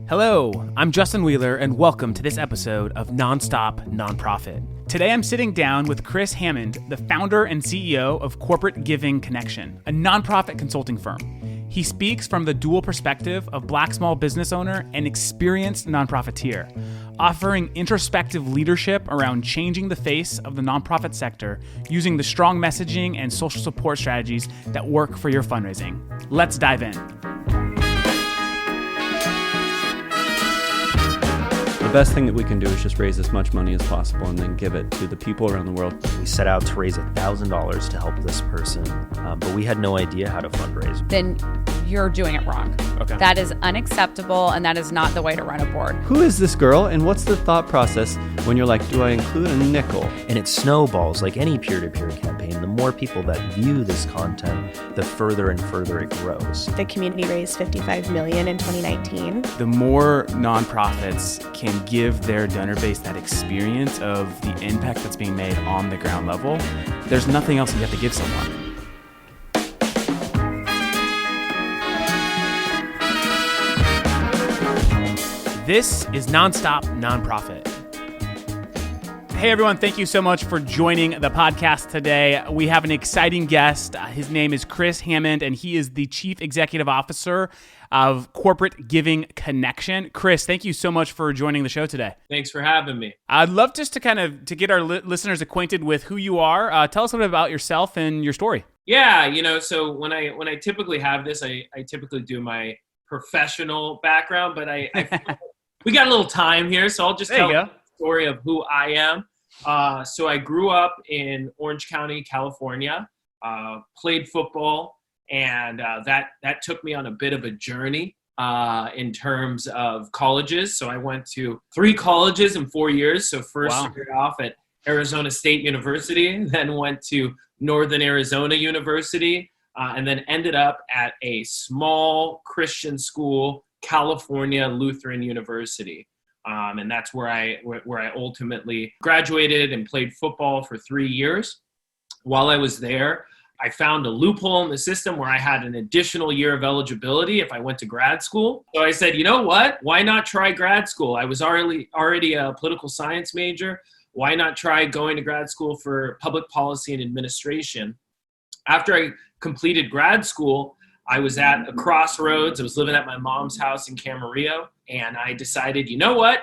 Hello, I'm Justin Wheeler, and welcome to this episode of Nonstop Nonprofit. Today I'm sitting down with Chris Hammond, the founder and CEO of Corporate Giving Connection, a nonprofit consulting firm. He speaks from the dual perspective of Black small business owner and experienced nonprofiteer, offering introspective leadership around changing the face of the nonprofit sector using the strong messaging and social support strategies that work for your fundraising. Let's dive in. The best thing that we can do is just raise as much money as possible and then give it to the people around the world. We set out to raise $1,000 to help this person, but we had no idea how to fundraise. Then you're doing it wrong. Okay. That is unacceptable, and that is not the way to run a board. Who is this girl, and what's the thought process when you're like, do I include a nickel? And it snowballs like any peer-to-peer campaign. The more people that view this content, the further and further it grows. The community raised $55 million in 2019. The more nonprofits can give their donor base that experience of the impact that's being made on the ground level, there's nothing else you have to give someone. This is Nonstop Nonprofit. Hey everyone, thank you so much for joining the podcast today. We have an exciting guest. His name is Chris Hammond, and he is the Chief Executive Officer of Corporate Giving Connection. Chris, thank you so much for joining the show today. Thanks for having me. I'd love just to to get our listeners acquainted with who you are. Tell us a little bit about yourself and your story. Yeah, so when I typically have this, I typically do my professional background, but we got a little time here, so I'll just tell the story of who I am. So I grew up in Orange County, California, played football, and that took me on a bit of a journey in terms of colleges. So I went to 3 colleges in 4 years. So first started off at Arizona State University, then went to Northern Arizona University, and then ended up at a small Christian school, California Lutheran University. And that's where I ultimately graduated and played football for 3 years. While I was there, I found a loophole in the system where I had an additional year of eligibility if I went to grad school. So I said, you know what? Why not try grad school? I was already a political science major. Why not try going to grad school for public policy and administration? After I completed grad school, I was at a crossroads. I was living at my mom's house in Camarillo, and I decided, you know what?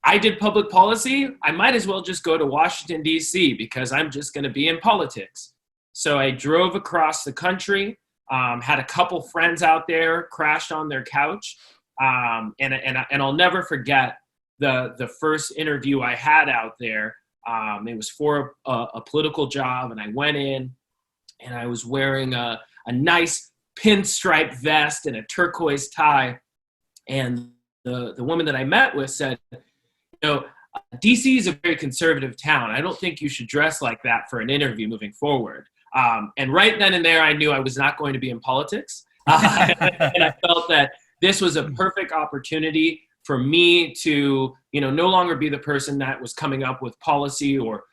I did public policy. I might as well just go to Washington, D.C. because I'm just going to be in politics. So I drove across the country, had a couple friends out there, crashed on their couch, and I'll never forget the first interview I had out there. It was for a political job, and I went in, and I was wearing a nice pinstripe vest and a turquoise tie. And the woman that I met with said, DC is a very conservative town. I don't think you should dress like that for an interview moving forward. And right then and there, I knew I was not going to be in politics. And I felt that this was a perfect opportunity for me to, no longer be the person that was coming up with policy or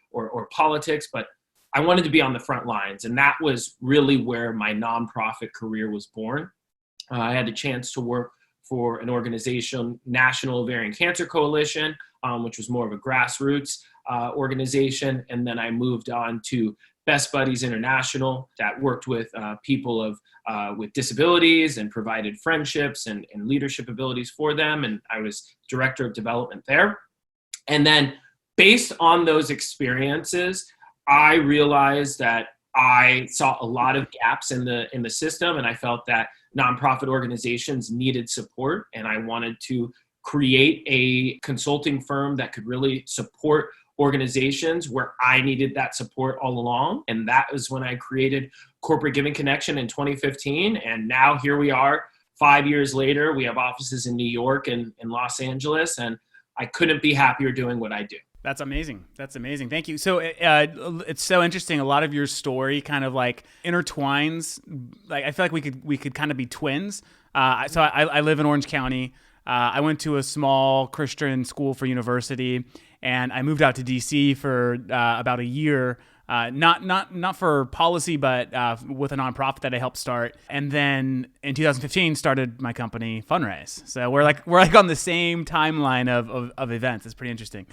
politics, but I wanted to be on the front lines, and that was really where my nonprofit career was born. I had a chance to work for an organization, National Ovarian Cancer Coalition, which was more of a grassroots organization, and then I moved on to Best Buddies International that worked with people with disabilities and provided friendships and leadership abilities for them, and I was director of development there. And then based on those experiences, I realized that I saw a lot of gaps in the system, and I felt that nonprofit organizations needed support, and I wanted to create a consulting firm that could really support organizations where I needed that support all along. And that was when I created Corporate Giving Connection in 2015. And now here we are 5 years later. We have offices in New York and in Los Angeles, and I couldn't be happier doing what I do. That's amazing. Thank you. So it's so interesting. A lot of your story kind of like intertwines. Like I feel like we could kind of be twins. So I live in Orange County. I went to a small Christian school for university, and I moved out to DC for about a year not for policy, but with a nonprofit that I helped start. And then in 2015 started my company Funraise. So we're like on the same timeline of events. It's pretty interesting.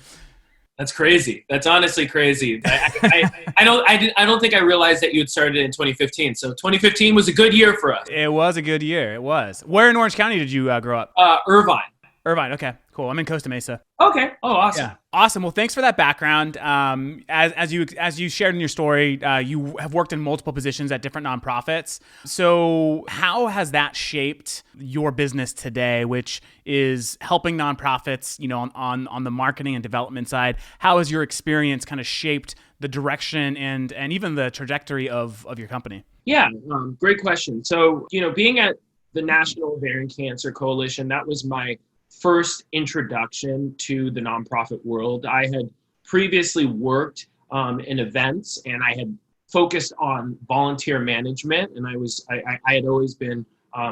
That's crazy. That's honestly crazy. I don't think I realized that you had started in 2015. So 2015 was a good year for us. It was a good year. It was. Where in Orange County did you grow up? Irvine. Irvine. Okay, cool. I'm in Costa Mesa. Okay. Oh, awesome. Yeah. Awesome. Well, thanks for that background. As you shared in your story, you have worked in multiple positions at different nonprofits. So how has that shaped your business today, which is helping nonprofits, on the marketing and development side? How has your experience kind of shaped the direction and even the trajectory of your company? Yeah, great question. So, being at the National Ovarian Cancer Coalition, that was my first introduction to the nonprofit world. I had previously worked in events, and I had focused on volunteer management, and I had always been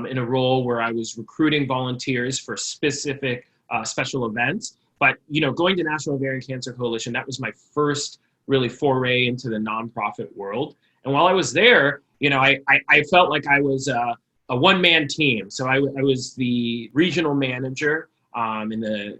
in a role where I was recruiting volunteers for specific special events. But going to National Ovarian Cancer Coalition, that was my first really foray into the nonprofit world. And while I was there, I felt like I was a one-man team. So I was the regional manager in the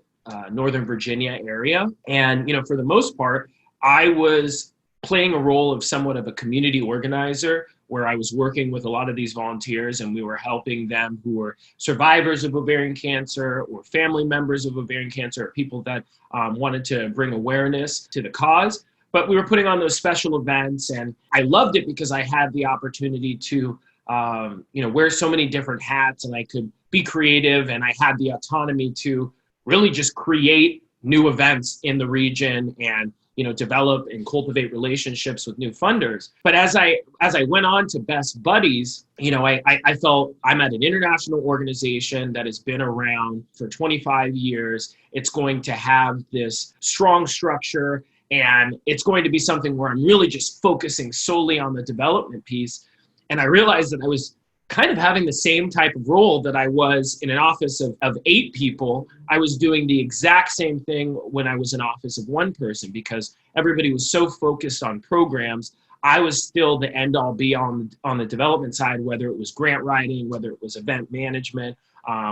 Northern Virginia area. And, for the most part, I was playing a role of somewhat of a community organizer, where I was working with a lot of these volunteers, and we were helping them who were survivors of ovarian cancer or family members of ovarian cancer, or people that wanted to bring awareness to the cause. But we were putting on those special events, and I loved it because I had the opportunity to wear so many different hats, and I could be creative, and I had the autonomy to really just create new events in the region and, develop and cultivate relationships with new funders. But as I went on to Best Buddies, I felt I'm at an international organization that has been around for 25 years. It's going to have this strong structure, and it's going to be something where I'm really just focusing solely on the development piece. And I realized that I was kind of having the same type of role that I was in an office of 8 people. I was doing the exact same thing when I was an office of 1 person, because everybody was so focused on programs. I was still the end all be on the development side, whether it was grant writing, whether it was event management,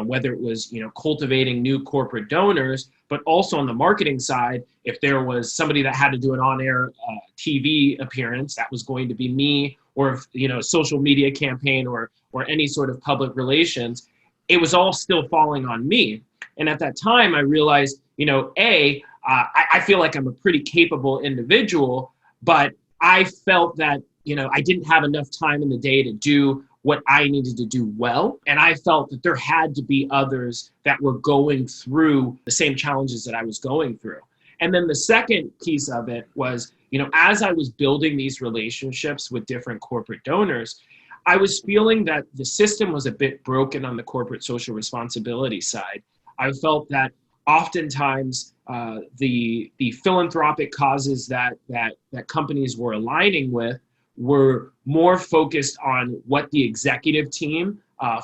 whether it was, cultivating new corporate donors, but also on the marketing side, if there was somebody that had to do an on-air TV appearance, that was going to be me, or if, a social media campaign or any sort of public relations, it was all still falling on me. And at that time, I realized, I feel like I'm a pretty capable individual, but I felt that, I didn't have enough time in the day to do what I needed to do well. And I felt that there had to be others that were going through the same challenges that I was going through. And then the second piece of it was, as I was building these relationships with different corporate donors, I was feeling that the system was a bit broken on the corporate social responsibility side. I felt that oftentimes the philanthropic causes that companies were aligning with were more focused on what the executive team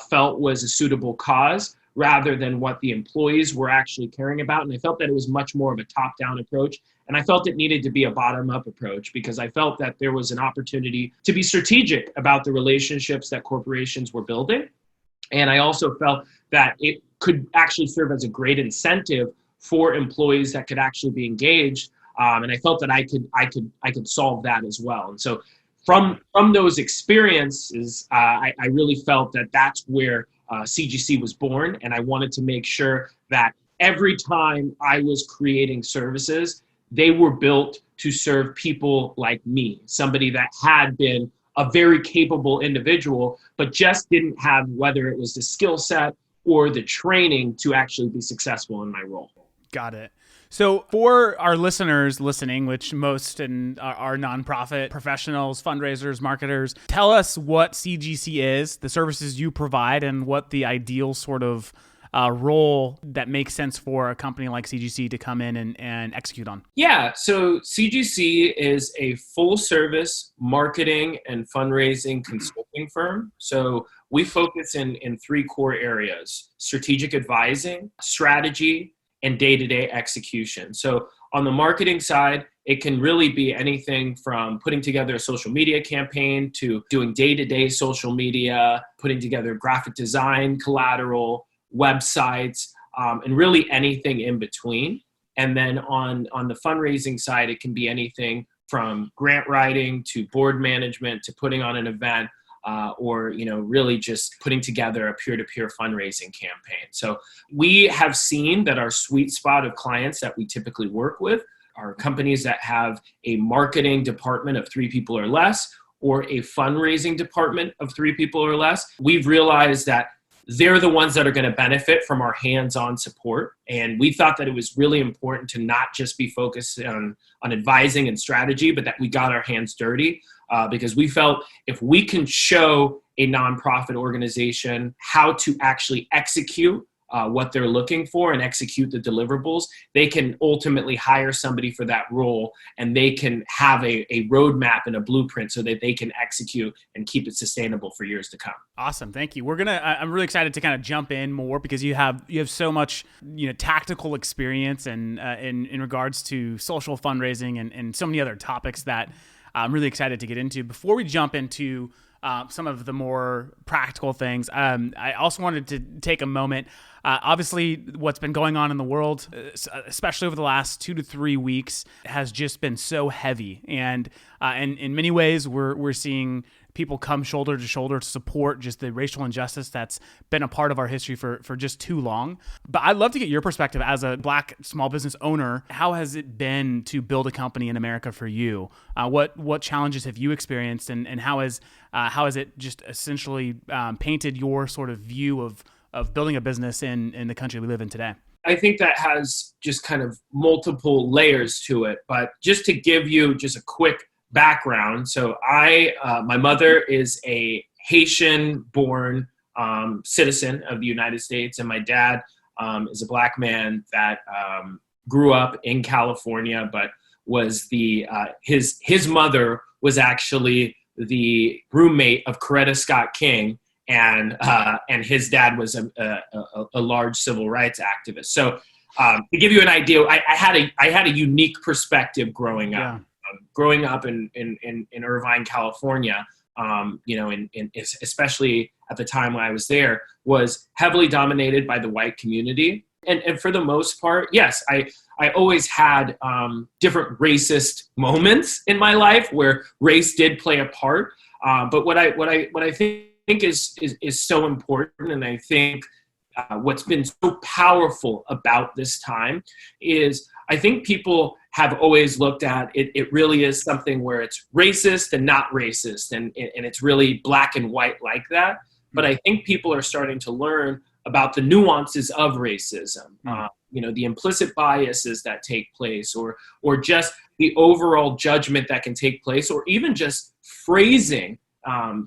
felt was a suitable cause, rather than what the employees were actually caring about. And I felt that it was much more of a top-down approach. And I felt it needed to be a bottom-up approach, because I felt that there was an opportunity to be strategic about the relationships that corporations were building. And I also felt that it could actually serve as a great incentive for employees that could actually be engaged. And I felt that I could solve that as well. And so from those experiences, I really felt that that's where CGC was born. And I wanted to make sure that every time I was creating services, they were built to serve people like me, somebody that had been a very capable individual, but just didn't have, whether it was the skill set or the training to actually be successful in my role. Got it. So for our listeners listening, which most are nonprofit professionals, fundraisers, marketers, tell us what CGC is, the services you provide, and what the ideal sort of role that makes sense for a company like CGC to come in and execute on. Yeah, so CGC is a full service marketing and fundraising consulting firm. So we focus in 3 core areas: strategic advising, strategy, and day-to-day execution. So on the marketing side, It can really be anything from putting together a social media campaign to doing day-to-day social media, putting together graphic design, collateral, websites, and really anything in between. And then on the fundraising side, it can be anything from grant writing to board management to putting on an event, or really just putting together a peer-to-peer fundraising campaign. So we have seen that our sweet spot of clients that we typically work with are companies that have a marketing department of 3 people or less, or a fundraising department of 3 people or less. We've realized that they're the ones that are going to benefit from our hands-on support. And we thought that it was really important to not just be focused on advising and strategy, but that we got our hands dirty, because we felt if we can show a nonprofit organization how to actually execute what they're looking for and execute the deliverables, they can ultimately hire somebody for that role, and they can have a roadmap and a blueprint so that they can execute and keep it sustainable for years to come. Awesome. Thank you. I'm really excited to kind of jump in more because you have so much, tactical experience and in regards to social fundraising and so many other topics that I'm really excited to get into. Before we jump into some of the more practical things, I also wanted to take a moment. Obviously, what's been going on in the world, especially over the last 2 to 3 weeks, has just been so heavy. And in many ways, we're seeing people come shoulder to shoulder to support just the racial injustice that's been a part of our history for just too long. But I'd love to get your perspective as a Black small business owner. How has it been to build a company in America for you? What challenges have you experienced, and how has it just essentially painted your sort of view of building a business in the country we live in today? I think that has just kind of multiple layers to it. But just to give you just a quick background. So my mother is a Haitian-born citizen of the United States, and my dad is a Black man that grew up in California, but was his mother was actually the roommate of Coretta Scott King, and his dad was a large civil rights activist. So to give you an idea, I had a unique perspective growing up. Yeah. Growing up in Irvine, California, especially at the time when I was there, was heavily dominated by the white community. And for the most part, yes, I always had different racist moments in my life where race did play a part. But what I think is so important, and I think what's been so powerful about this time is I think people have always looked at it. It really is something where it's racist and not racist, and it's really black and white like that. But I think people are starting to learn about the nuances of racism, the implicit biases that take place, or just the overall judgment that can take place, or even just phrasing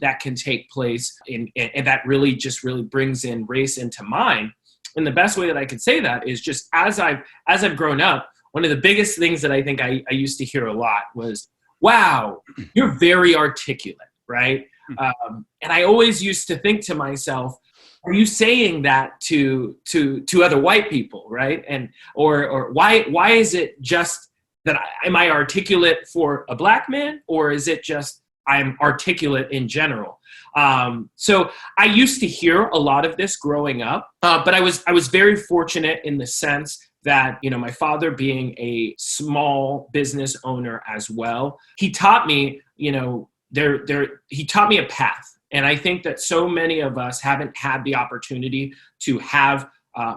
that can take place, and that really brings in race into mind. And the best way that I could say that is just as I've grown up, one of the biggest things that I think I used to hear a lot was, "Wow, you're very articulate," right? And I always used to think to myself, "Are you saying that to other white people, right? And or why is it just that am I articulate for a Black man, or is it just I'm articulate in general?" So I used to hear a lot of this growing up, but I was very fortunate in the sense that, my father being a small business owner as well, he taught me, he taught me a path. And I think that so many of us haven't had the opportunity to have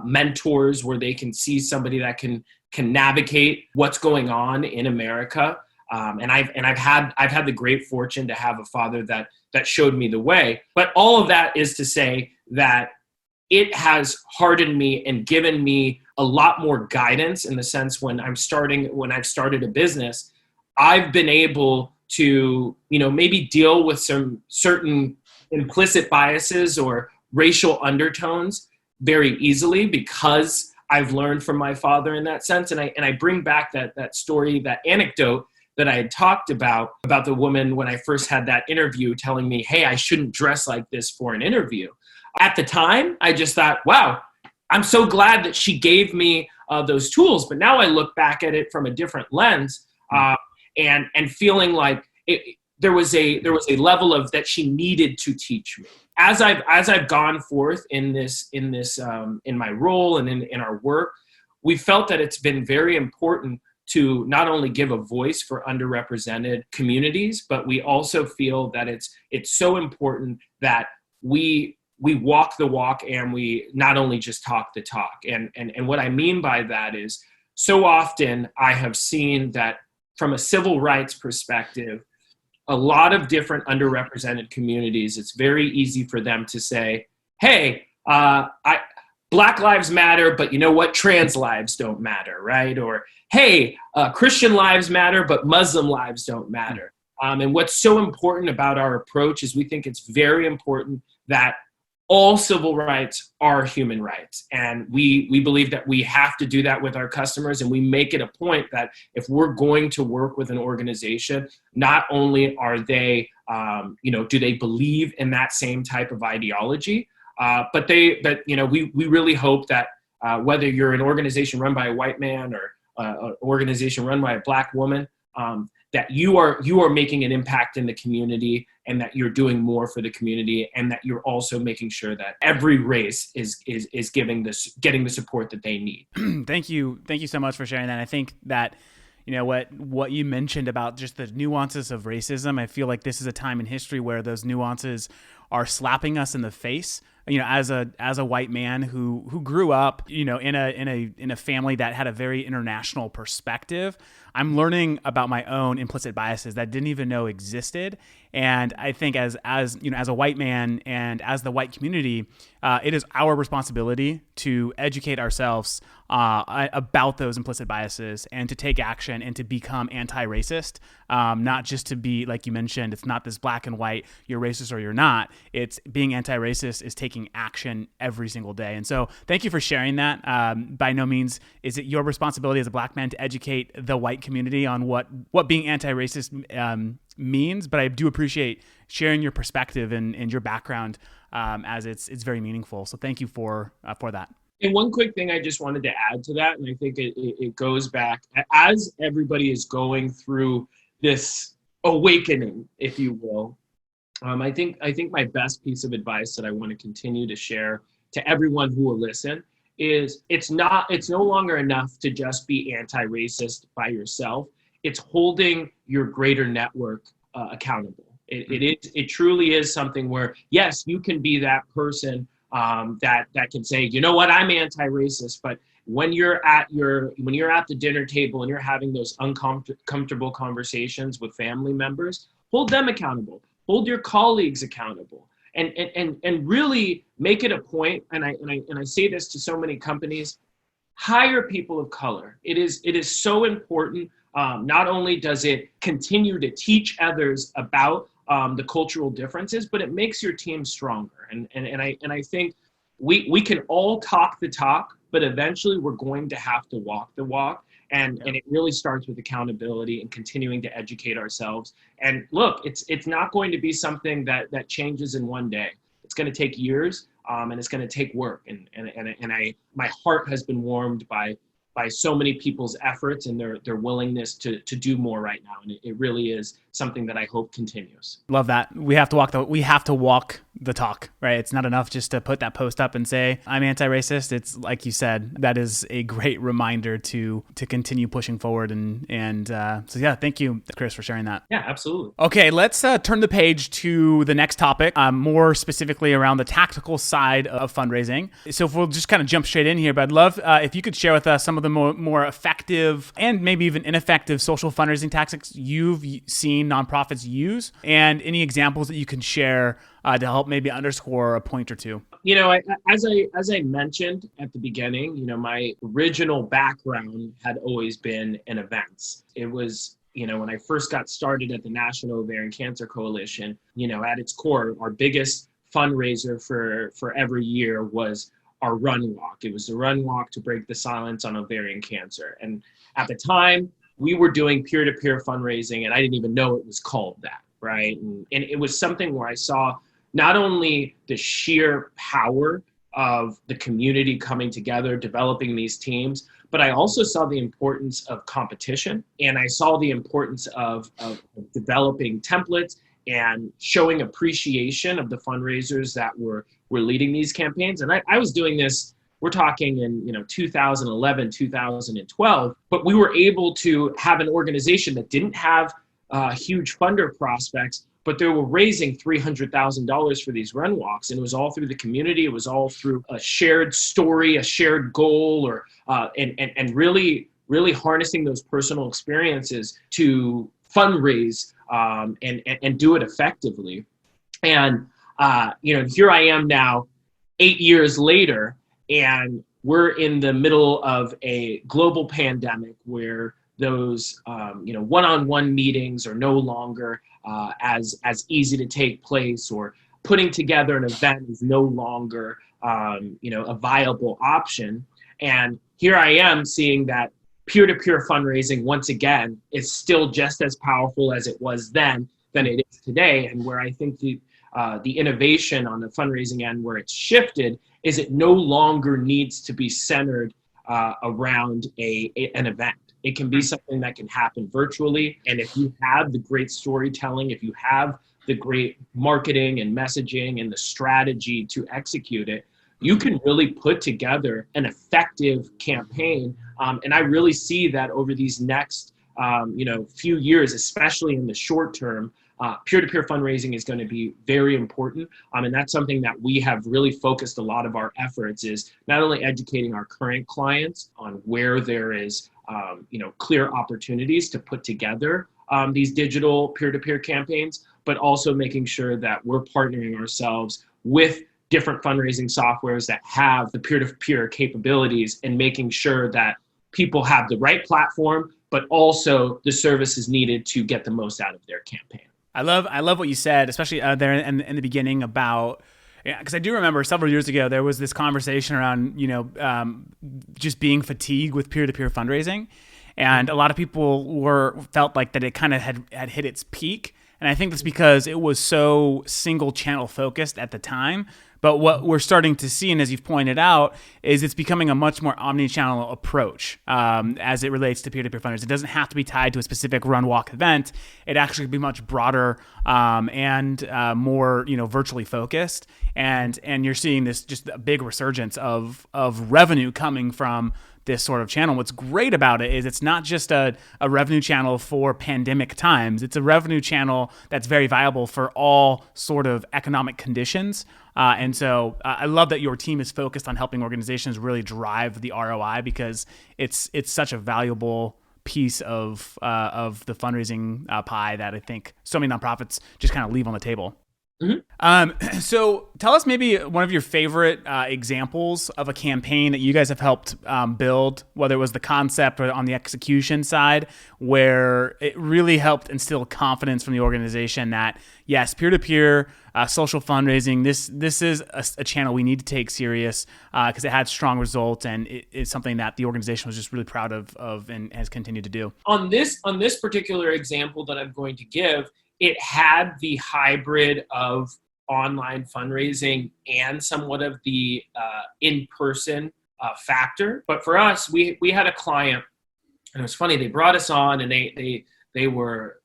mentors where they can see somebody that can navigate what's going on in America. And I've had the great fortune to have a father that showed me the way. But all of that is to say that it has hardened me and given me a lot more guidance in the sense when I've started a business, I've been able to, maybe deal with some certain implicit biases or racial undertones very easily because I've learned from my father in that sense. And I bring back that story, that anecdote that I had talked about the woman when I first had that interview telling me, "Hey, I shouldn't dress like this for an interview." At the time, I just thought, wow, I'm so glad that she gave me those tools. But now I look back at it from a different lens. and feeling like there was a level of that she needed to teach me. As I've gone forth in my role and in our work, we felt that it's been very important to not only give a voice for underrepresented communities, but we also feel that it's so important that we walk the walk and we not only just talk the talk. And what I mean by that is, so often I have seen that from a civil rights perspective, a lot of different underrepresented communities, it's very easy for them to say, hey, Black lives matter, but you know what? Trans lives don't matter, right? Or, hey, Christian lives matter, but Muslim lives don't matter. And what's so important about our approach is we think it's very important that all civil rights are human rights. And we believe that we have to do that with our customers. And we make it a point that if we're going to work with an organization, not only are they, do they believe in that same type of ideology, but we really hope that whether you're an organization run by a white man or an organization run by a Black woman, that you are making an impact in the community, and that you're doing more for the community, and that you're also making sure that every race is getting the support that they need. Thank you so much for sharing that. I think that what you mentioned about just the nuances of racism, I feel like this is a time in history where those nuances are slapping us in the face. As a white man who grew up, in a family that had a very international perspective, I'm learning about my own implicit biases that I didn't even know existed. And I think as a white man and as the white community, it is our responsibility to educate ourselves about those implicit biases and to take action and to become anti-racist. Not just to be, like you mentioned, it's not this black and white, you're racist or you're not. It's being anti-racist is taking action every single day. And so thank you for sharing that. By no means is it your responsibility as a Black man to educate the white community on what being anti-racist means, but I do appreciate sharing your perspective and your background as it's very meaningful. So thank you for that. And one quick thing I just wanted to add to that, and I think it goes back, as everybody is going through this awakening, if you will, I think my best piece of advice that I want to continue to share to everyone who will listen is it's no longer enough to just be anti-racist by yourself. It's holding your greater network accountable. It truly is something where, yes, you can be that person that can say, you know what, I'm anti-racist, but when you're at the dinner table and you're having those uncomfortable conversations with family members, hold them accountable, hold your colleagues accountable, and really make it a point. And I say this to so many companies: hire people of color. It is so important. Not only does it continue to teach others about the cultural differences, but it makes your team stronger. And I think we can all talk the talk, but eventually we're going to have to walk the walk. And it really starts with accountability and continuing to educate ourselves. And look, it's not going to be something that changes in one day. It's going to take years, and it's going to take work. And my heart has been warmed by so many people's efforts and their willingness to do more right now. And it really is something that I hope continues. Love that. We have to walk the talk, right? It's not enough just to put that post up and say, I'm anti-racist. It's like you said, that is a great reminder to continue pushing forward. And so yeah, thank you, Chris, for sharing that. Yeah, absolutely. Okay, let's turn the page to the next topic, more specifically around the tactical side of fundraising. So if we'll just kind of jump straight in here, but I'd love if you could share with us some of the more effective and maybe even ineffective social fundraising tactics you've seen nonprofits use, and any examples that you can share to help maybe underscore a point or two. As I mentioned at the beginning, my original background had always been in events. It was, when I first got started at the National Ovarian Cancer Coalition, at its core, our biggest fundraiser for every year was our run walk. It was the run walk to break the silence on ovarian cancer. And at the time, we were doing peer-to-peer fundraising, and I didn't even know it was called that, right? And it was something where I saw not only the sheer power of the community coming together, developing these teams. But I also saw the importance of competition, and I saw the importance of developing templates and showing appreciation of the fundraisers that were leading these campaigns. And I was doing this, we're talking in 2011, 2012, but we were able to have an organization that didn't have huge funder prospects, but they were raising $300,000 for these run walks. And it was all through the community. It was all through a shared story, a shared goal, or and really harnessing those personal experiences to fundraise and do it effectively. And here I am now 8 years later, and we're in the middle of a global pandemic where those one-on-one meetings are no longer as easy to take place, or putting together an event is no longer a viable option. And here I am seeing that peer-to-peer fundraising, once again, is still just as powerful as it was then than it is today. And where I think the innovation on the fundraising end, where it's shifted, is it no longer needs to be centered around an event. It can be something that can happen virtually. And if you have the great storytelling, if you have the great marketing and messaging and the strategy to execute it, you can really put together an effective campaign. And I really see that over these next few years, especially in the short term, peer-to-peer fundraising is going to be very important. And that's something that we have really focused a lot of our efforts, is not only educating our current clients on where there is clear opportunities to put together these digital peer-to-peer campaigns, but also making sure that we're partnering ourselves with different fundraising softwares that have the peer-to-peer capabilities, and making sure that people have the right platform, but also the services needed to get the most out of their campaign. I love what you said, especially there in the beginning about, because I do remember several years ago there was this conversation around just being fatigued with peer-to-peer fundraising, and a lot of people felt like that it kind of had hit its peak, and I think that's because it was so single channel focused at the time. But what we're starting to see, and as you've pointed out, is it's becoming a much more omni-channel approach as it relates to peer-to-peer fundraising. It doesn't have to be tied to a specific run-walk event. It actually can be much broader and more, virtually focused. And you're seeing this just a big resurgence of revenue coming from this sort of channel. What's great about it is it's not just a revenue channel for pandemic times. It's a revenue channel that's very viable for all sort of economic conditions. And so I love that your team is focused on helping organizations really drive the ROI, because it's such a valuable piece of the fundraising pie that I think so many nonprofits just kind of leave on the table. Mm-hmm. So tell us maybe one of your favorite examples of a campaign that you guys have helped build, whether it was the concept or on the execution side, where it really helped instill confidence from the organization that, yes, peer-to-peer social fundraising, this is a channel we need to take serious because it had strong results, and it's something that the organization was just really proud of and has continued to do. On this particular example that I'm going to give, it had the hybrid of online fundraising and somewhat of the in-person factor. But for us, we had a client, and it was funny, they brought us on, and they were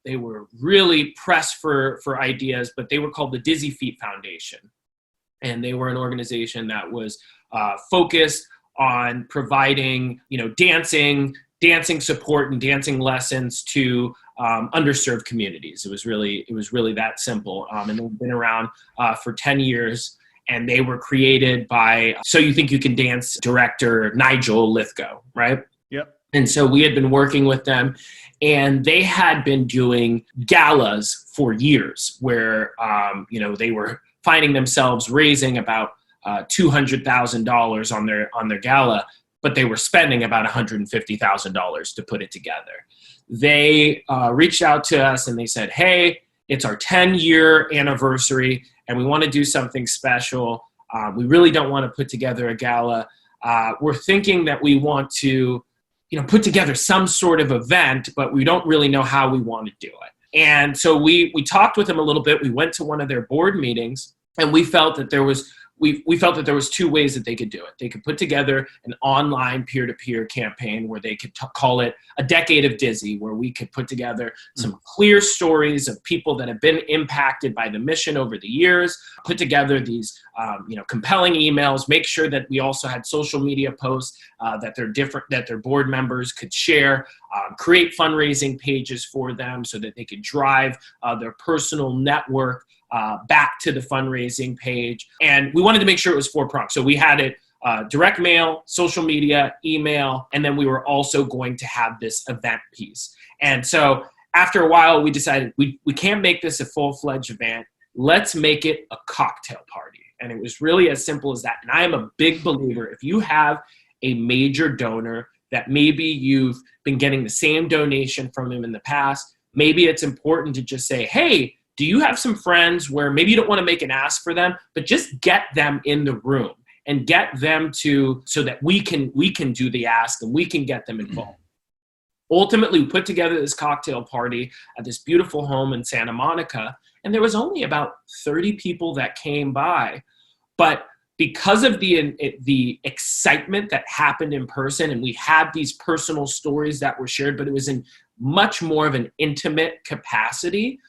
really pressed for ideas, but they were called the Dizzy Feet Foundation. And they were an organization that was focused on providing, dancing support and dancing lessons to underserved communities. It was really that simple. And they've been around for 10 years, and they were created by So You Think You Can Dance director Nigel Lithgow, right? Yep. And so we had been working with them, and they had been doing galas for years where, they were finding themselves raising about $200,000 on their gala, but they were spending about $150,000 to put it together. They reached out to us and they said, hey, it's our 10-year anniversary and we want to do something special. We really don't want to put together a gala. We're thinking that we want to, put together some sort of event, but we don't really know how we want to do it. And so we talked with them a little bit. We went to one of their board meetings, and we felt that there was we felt that there was two ways that they could do it. They could put together an online peer-to-peer campaign where they could call it A Decade of Dizzy, where we could put together some clear stories of people that have been impacted by the mission over the years, put together these compelling emails, make sure that we also had social media posts that their board members could share, create fundraising pages for them so that they could drive their personal network back to the fundraising page. And we wanted to make sure it was four-pronged. So we had it direct mail, social media, email, and then we were also going to have this event piece. And so after a while, we decided we can't make this a full-fledged event. Let's make it a cocktail party. And it was really as simple as that. And I am a big believer, if you have a major donor that maybe you've been getting the same donation from him in the past, maybe it's important to just say, hey, do you have some friends where maybe you don't want to make an ask for them, but just get them in the room and get them so that we can do the ask and we can get them involved. Ultimately, we put together this cocktail party at this beautiful home in Santa Monica, and there was only about 30 people that came by. But because of the excitement that happened in person, and we had these personal stories that were shared, but it was in much more of an intimate capacity,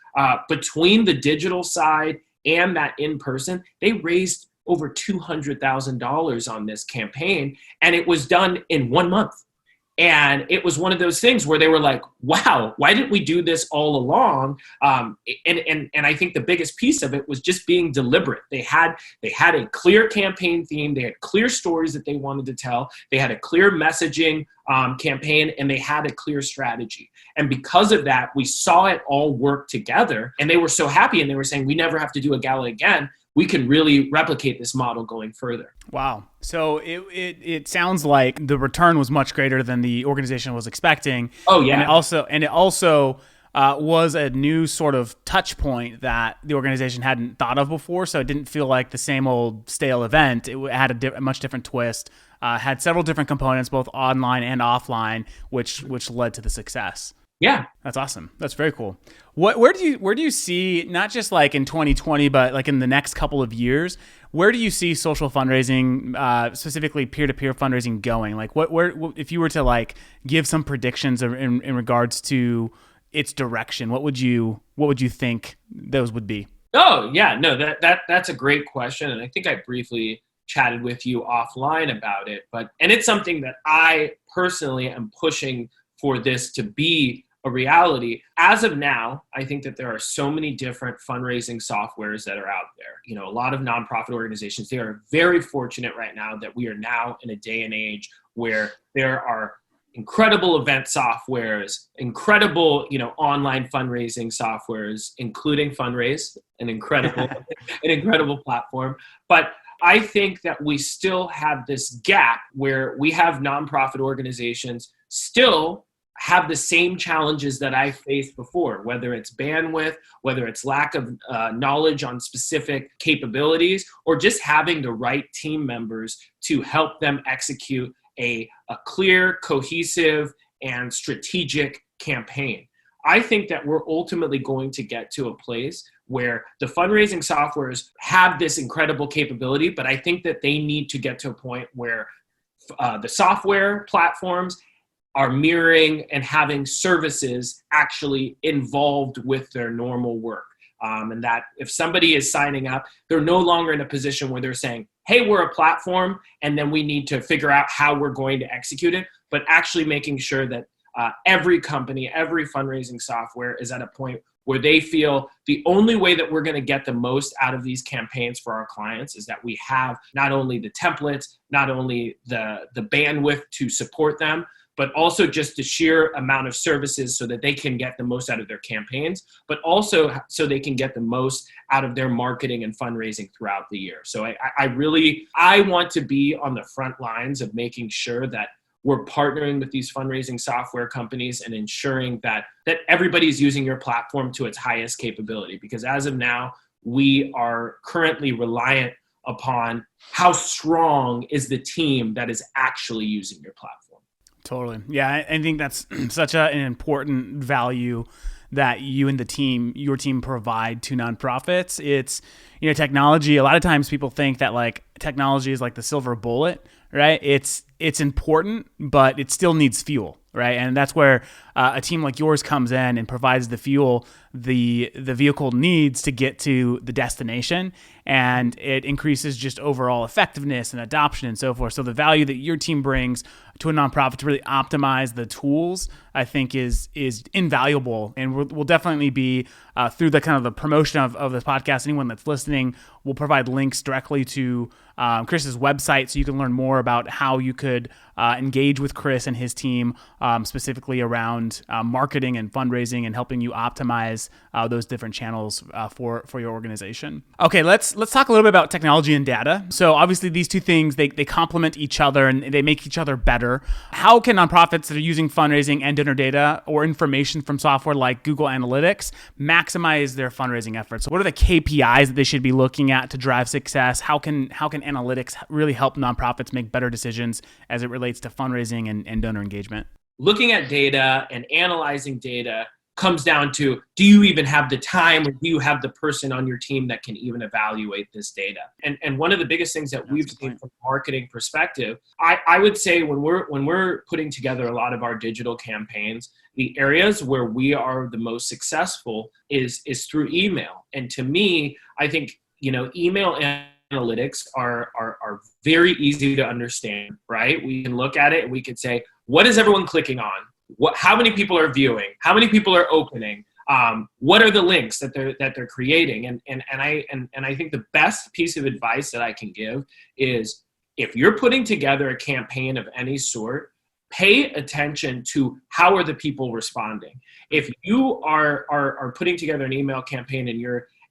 between the digital side and that in person, they raised over $200,000 on this campaign, and it was done in 1 month. And it was one of those things where they were like, wow, why didn't we do this all along? And I think the biggest piece of it was just being deliberate. They had a clear campaign theme. They had clear stories that they wanted to tell. They had a clear messaging campaign, and they had a clear strategy. And because of that, we saw it all work together, and they were so happy, and they were saying, we never have to do a gala again. We can really replicate this model going further. Wow. So it sounds like the return was much greater than the organization was expecting. Oh, yeah. And it also was a new sort of touch point that the organization hadn't thought of before. So it didn't feel like the same old stale event. It had a much different twist, had several different components, both online and offline, which led to the success. Yeah. That's awesome. That's very cool. Where do you see, not just like in 2020, but like in the next couple of years, where do you see social fundraising, specifically peer-to-peer fundraising going? Like where if you were to like give some predictions in regards to its direction, what would you think those would be? Oh, yeah. No, that's a great question. And I think I briefly chatted with you offline about it, and it's something that I personally am pushing for this to be a reality. As of now, I think that there are so many different fundraising softwares that are out there. A lot of nonprofit organizations, they are very fortunate right now that we are now in a day and age where there are incredible event softwares, incredible, online fundraising softwares, including Funraise, an incredible platform. But I think that we still have this gap where we have nonprofit organizations still have the same challenges that I faced before, whether it's bandwidth, whether it's lack of knowledge on specific capabilities, or just having the right team members to help them execute a clear, cohesive, and strategic campaign. I think that we're ultimately going to get to a place where the fundraising softwares have this incredible capability, but I think that they need to get to a point where the software platforms are mirroring and having services actually involved with their normal work. And that if somebody is signing up, they're no longer in a position where they're saying, hey, we're a platform, and then we need to figure out how we're going to execute it, but actually making sure that every company, every fundraising software is at a point where they feel the only way that we're going to get the most out of these campaigns for our clients is that we have not only the templates, not only the bandwidth to support them, but also just the sheer amount of services so that they can get the most out of their campaigns, but also so they can get the most out of their marketing and fundraising throughout the year. So I want to be on the front lines of making sure that we're partnering with these fundraising software companies and ensuring that everybody's using your platform to its highest capability. Because as of now, we are currently reliant upon how strong is the team that is actually using your platform. Totally. Yeah, I think that's such an important value that you and your team provide to nonprofits. It's, technology. A lot of times people think that like technology is like the silver bullet, right? It's important, but it still needs fuel, right? And that's where a team like yours comes in and provides the fuel the vehicle needs to get to the destination, and it increases just overall effectiveness and adoption and so forth. So the value that your team brings to a nonprofit to really optimize the tools, I think is invaluable, and will definitely be through the kind of the promotion of this podcast. Anyone that's listening, will provide links directly to Chris's website, so you can learn more about how you could engage with Chris and his team, specifically around marketing and fundraising and helping you optimize those different channels for your organization. Okay, let's talk a little bit about technology and data. So obviously these two things, they complement each other and they make each other better. How can nonprofits that are using fundraising and donor data or information from software like Google Analytics maximize their fundraising efforts? So what are the KPIs that they should be looking at to drive success? How can analytics really help nonprofits make better decisions as it relates to fundraising and donor engagement? Looking at data and analyzing data comes down to, do you even have the time, or do you have the person on your team that can even evaluate this data? And one of the biggest things that we've seen from a marketing perspective, I would say when we're putting together a lot of our digital campaigns, the areas where we are the most successful is through email. And to me, I think, email analytics are very easy to understand, right? We can look at it and we could say, what is everyone clicking on? How many people are viewing? How many people are opening? What are the links that they're creating? And I think the best piece of advice that I can give is, if you're putting together a campaign of any sort, pay attention to how are the people responding. If you are putting together an email campaign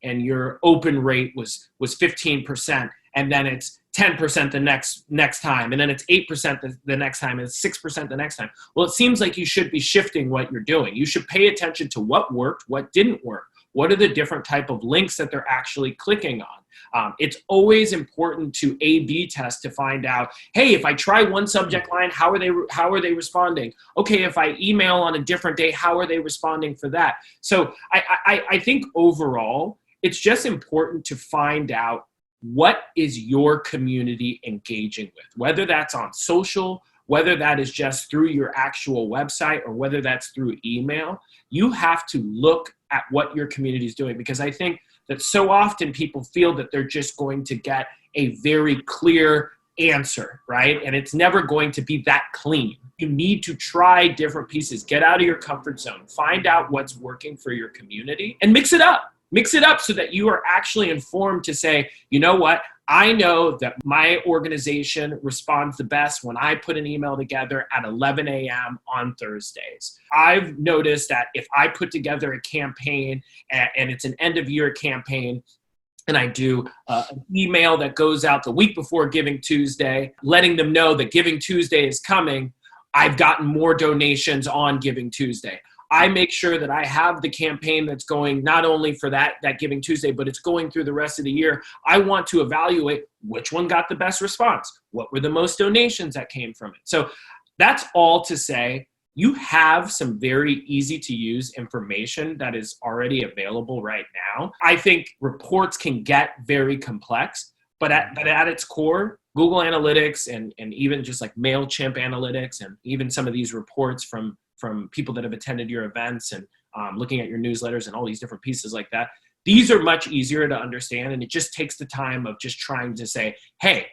and your open rate was 15%, and then it's 10% the next time, and then it's 8% the next time, and it's 6% the next time. Well, it seems like you should be shifting what you're doing. You should pay attention to what worked, what didn't work. What are the different type of links that they're actually clicking on? It's always important to A/B test to find out, hey, if I try one subject line, how are they responding? Okay, if I email on a different day, how are they responding for that? So I think overall, it's just important to find out, what is your community engaging with? Whether that's on social, whether that is just through your actual website, or whether that's through email, you have to look at what your community is doing. Because I think that so often people feel that they're just going to get a very clear answer, right? And it's never going to be that clean. You need to try different pieces, get out of your comfort zone, find out what's working for your community, and mix it up. Mix it up so that you are actually informed to say, you know what, I know that my organization responds the best when I put an email together at 11 a.m. on Thursdays. I've noticed that if I put together a campaign and it's an end of year campaign, and I do an email that goes out the week before Giving Tuesday, letting them know that Giving Tuesday is coming, I've gotten more donations on Giving Tuesday. I make sure that I have the campaign that's going not only for that Giving Tuesday, but it's going through the rest of the year. I want to evaluate which one got the best response. What were the most donations that came from it? So that's all to say, you have some very easy to use information that is already available right now. I think reports can get very complex, but at its core, Google Analytics and even just like MailChimp Analytics, and even some of these reports from people that have attended your events and looking at your newsletters and all these different pieces like that, these are much easier to understand. And it just takes the time of just trying to say, hey,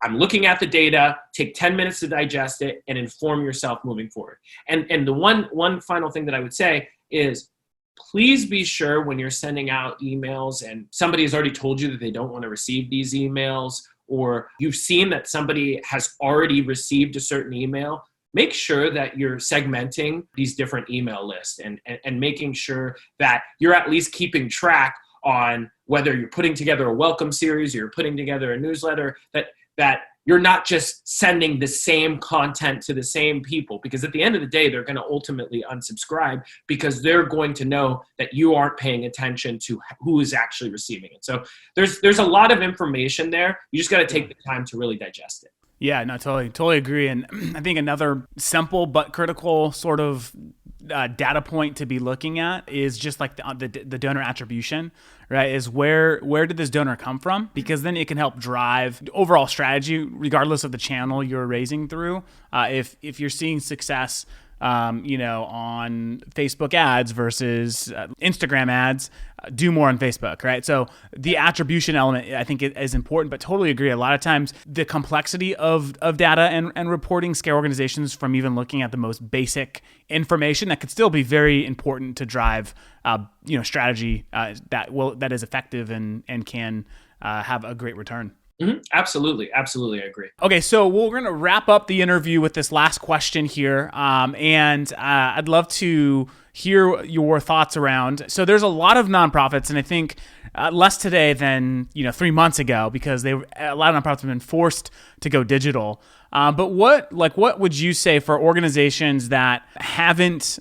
I'm looking at the data, take 10 minutes to digest it and inform yourself moving forward. And the one final thing that I would say is, please be sure when you're sending out emails and somebody has already told you that they don't want to receive these emails, or you've seen that somebody has already received a certain email, make sure that you're segmenting these different email lists and making sure that you're at least keeping track on whether you're putting together a welcome series or you're putting together a newsletter, that you're not just sending the same content to the same people, because at the end of the day, they're going to ultimately unsubscribe because they're going to know that you aren't paying attention to who is actually receiving it. So there's a lot of information there. You just got to take the time to really digest it. Yeah, no, totally agree. And I think another simple but critical sort of data point to be looking at is just like the donor attribution, right? Is where did this donor come from? Because then it can help drive overall strategy, regardless of the channel you're raising through. If you're seeing success, on Facebook ads versus Instagram ads, do more on Facebook, right? So the attribution element, I think, is important, but totally agree. A lot of times the complexity of data and reporting scare organizations from even looking at the most basic information that could still be very important to drive, strategy that is effective and can have a great return. Mm-hmm. Absolutely. I agree. Okay, so we're going to wrap up the interview with this last question here, and I'd love to hear your thoughts around. So there's a lot of nonprofits, and I think less today than 3 months ago, because a lot of nonprofits have been forced to go digital. But what would you say for organizations that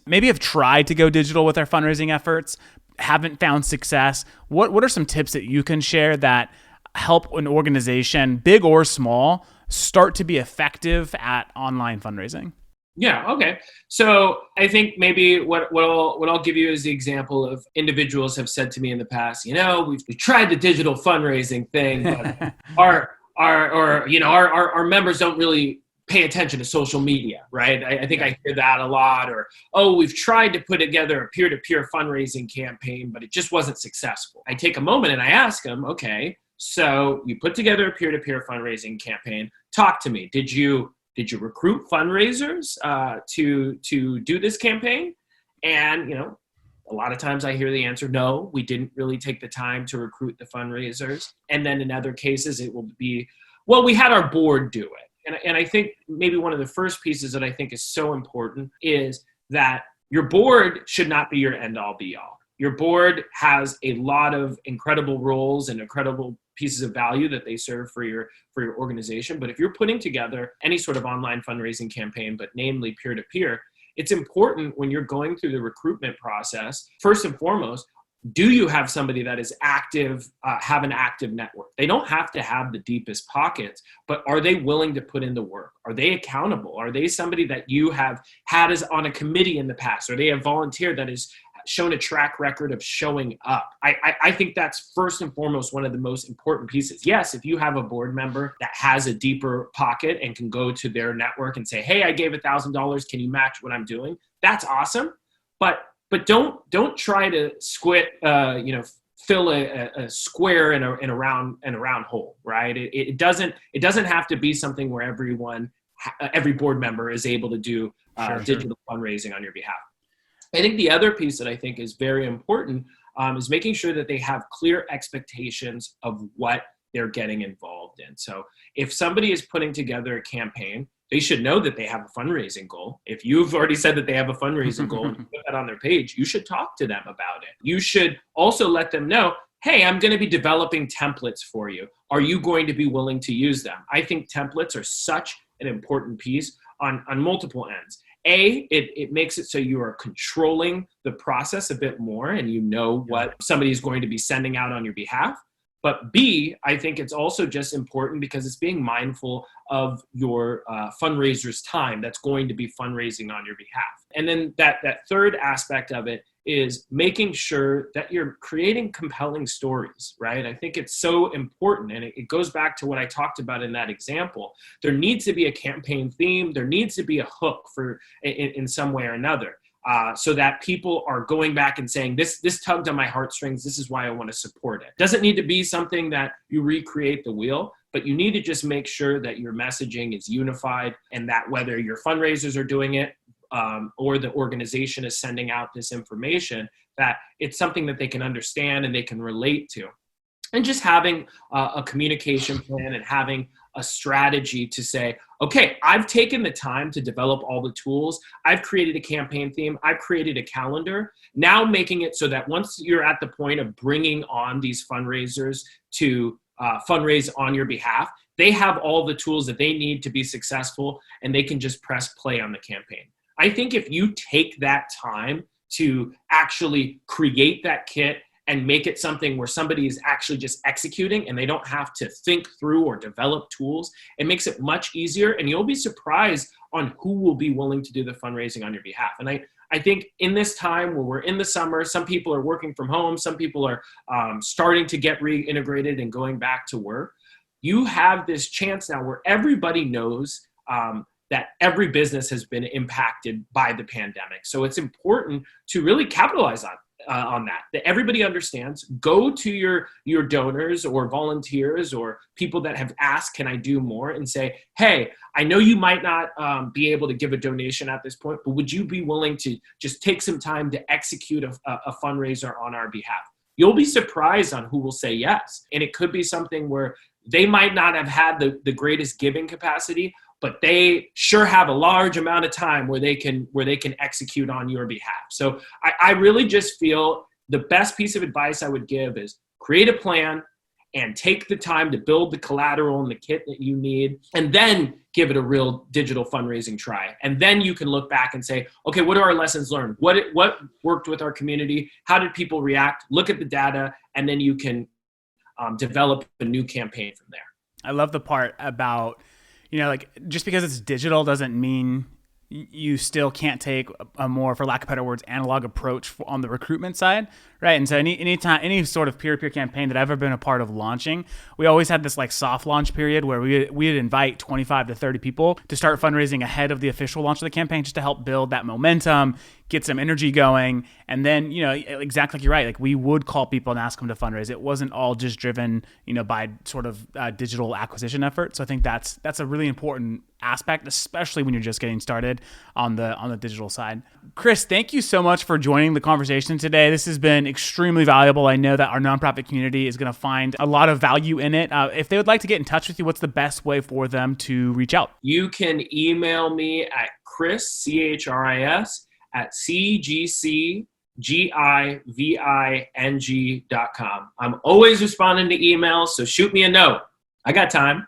maybe have tried to go digital with their fundraising efforts, haven't found success? What are some tips that you can share that help an organization, big or small, start to be effective at online fundraising? Yeah. Okay. So I think maybe what I'll give you as the example of individuals have said to me in the past, we've tried the digital fundraising thing, but our members don't really pay attention to social media, right? I think I hear that a lot. Or, we've tried to put together a peer-to-peer fundraising campaign, but it just wasn't successful. I take a moment and I ask them, okay, so you put together a peer-to-peer fundraising campaign. Talk to me. Did you recruit fundraisers to do this campaign? And a lot of times I hear the answer, no, we didn't really take the time to recruit the fundraisers. And then in other cases, it will be, well, we had our board do it. And I think maybe one of the first pieces that I think is so important is that your board should not be your end-all be-all. Your board has a lot of incredible roles and incredible pieces of value that they serve for your organization. But if you're putting together any sort of online fundraising campaign, but namely peer-to-peer, it's important when you're going through the recruitment process, first and foremost, do you have somebody that is active, have an active network? They don't have to have the deepest pockets, but are they willing to put in the work? Are they accountable? Are they somebody that you have had as on a committee in the past? Are they a volunteer that is shown a track record of showing up? I think that's first and foremost one of the most important pieces. Yes, if you have a board member that has a deeper pocket and can go to their network and say, hey, I gave $1,000, can you match what I'm doing? That's awesome. But don't try to fill a square in a round hole, right? It doesn't have to be something where every board member is able to do digital fundraising on your behalf. I think the other piece that I think is very important is making sure that they have clear expectations of what they're getting involved in. So if somebody is putting together a campaign, they should know that they have a fundraising goal. If you've already said that they have a fundraising goal and you put that on their page, you should talk to them about it. You should also let them know, hey, I'm going to be developing templates for you. Are you going to be willing to use them? I think templates are such an important piece on multiple ends. It makes it so you are controlling the process a bit more and you know what somebody is going to be sending out on your behalf. But B, I think it's also just important because it's being mindful of your fundraiser's time that's going to be fundraising on your behalf. And then that third aspect of it is making sure that you're creating compelling stories, right? I think it's so important. And it goes back to what I talked about in that example. There needs to be a campaign theme. There needs to be a hook in some way or another. So that people are going back and saying, this tugged on my heartstrings. This is why I want to support it. Doesn't need to be something that you recreate the wheel, but you need to just make sure that your messaging is unified and that whether your fundraisers are doing it or the organization is sending out this information, that it's something that they can understand and they can relate to. And just having a communication plan and having a strategy to say, okay, I've taken the time to develop all the tools. I've created a campaign theme. I've created a calendar. Now making it so that once you're at the point of bringing on these fundraisers to fundraise on your behalf, they have all the tools that they need to be successful and they can just press play on the campaign. I think if you take that time to actually create that kit and make it something where somebody is actually just executing and they don't have to think through or develop tools, it makes it much easier and you'll be surprised on who will be willing to do the fundraising on your behalf. And I think in this time where we're in the summer, some people are working from home, some people are starting to get reintegrated and going back to work. You have this chance now where everybody knows that every business has been impacted by the pandemic. So it's important to really capitalize on that everybody understands. Go to your donors or volunteers or people that have asked, can I do more? And say, hey, I know you might not be able to give a donation at this point, but would you be willing to just take some time to execute a fundraiser on our behalf? You'll be surprised on who will say yes. And it could be something where they might not have had the greatest giving capacity, but they sure have a large amount of time where they can execute on your behalf. So I really just feel the best piece of advice I would give is create a plan and take the time to build the collateral and the kit that you need, and then give it a real digital fundraising try. And then you can look back and say, okay, what are our lessons learned? What worked with our community? How did people react? Look at the data, and then you can develop a new campaign from there. I love the part about, like just because it's digital doesn't mean you still can't take a more, for lack of better words, analog approach on the recruitment side, right? And so any sort of peer-to-peer campaign that I've ever been a part of launching, we always had this like soft launch period where we'd invite 25 to 30 people to start fundraising ahead of the official launch of the campaign, just to help build that momentum, get some energy going. And then, exactly like you're right, like we would call people and ask them to fundraise. It wasn't all just driven, by sort of digital acquisition effort. So I think that's a really important aspect, especially when you're just getting started on the digital side. Chris, thank you so much for joining the conversation today. This has been extremely valuable. I know that our nonprofit community is going to find a lot of value in it. If they would like to get in touch with you, what's the best way for them to reach out? You can email me at Chris, CHRIS, at CGCGIVING.com. I'm always responding to emails, so shoot me a note. I got time.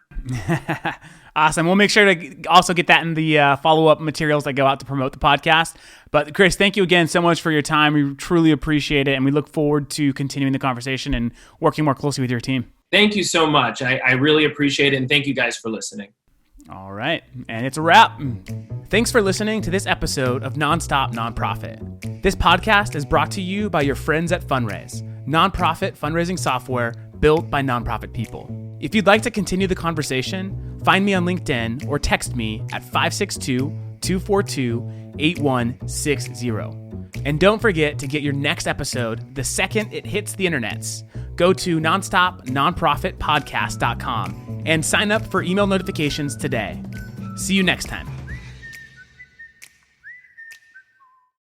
Awesome. We'll make sure to also get that in the follow-up materials that go out to promote the podcast. But Chris, thank you again so much for your time. We truly appreciate it, and we look forward to continuing the conversation and working more closely with your team. Thank you so much. I really appreciate it, and thank you guys for listening. All right. And it's a wrap. Thanks for listening to this episode of Nonstop Nonprofit. This podcast is brought to you by your friends at Funraise, nonprofit fundraising software built by nonprofit people. If you'd like to continue the conversation, find me on LinkedIn or text me at 562-242-8160. And don't forget to get your next episode the second it hits the internets. Go to nonstopnonprofitpodcast.com and sign up for email notifications today. See you next time.